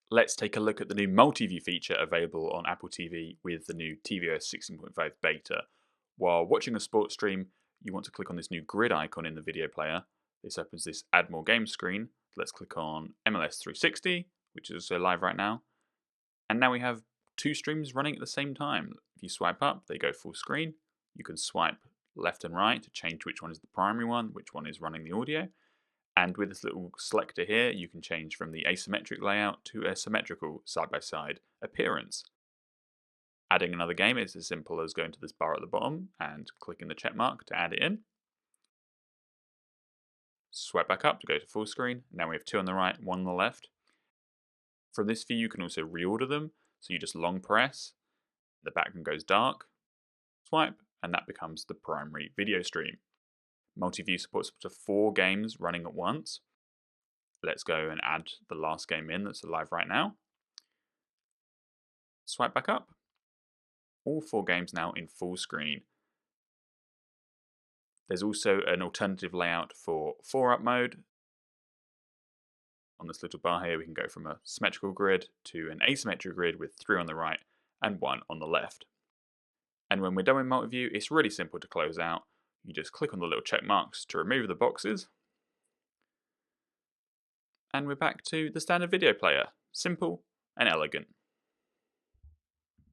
Let's take a look at the new multiview feature available on Apple TV with the new tvOS 16.5 beta. While watching a sports stream, you want to click on this new grid icon in the video player. This opens this Add More Games screen. Let's click on MLS 360, which is also live right now. And now we have two streams running at the same time. If you swipe up, they go full screen. You can swipe left and right to change which one is the primary one, which one is running the audio. And with this little selector here, you can change from the asymmetric layout to a symmetrical side-by-side appearance. Adding another game is as simple as going to this bar at the bottom and clicking the check mark to add it in. Swipe back up to go to full screen. Now we have two on the right, one on the left. From this view, you can also reorder them. So you just long press, the background goes dark, swipe, and that becomes the primary video stream. Multiview supports up to 4 games running at once. Let's go and add the last game in that's live right now. Swipe back up. All 4 games now in full screen. There's also an alternative layout for 4-up mode. On this little bar here, we can go from a symmetrical grid to an asymmetric grid with 3 on the right and 1 on the left. And when we're done with multiview, it's really simple to close out. You just click on the little check marks to remove the boxes. And we're back to the standard video player. Simple and elegant.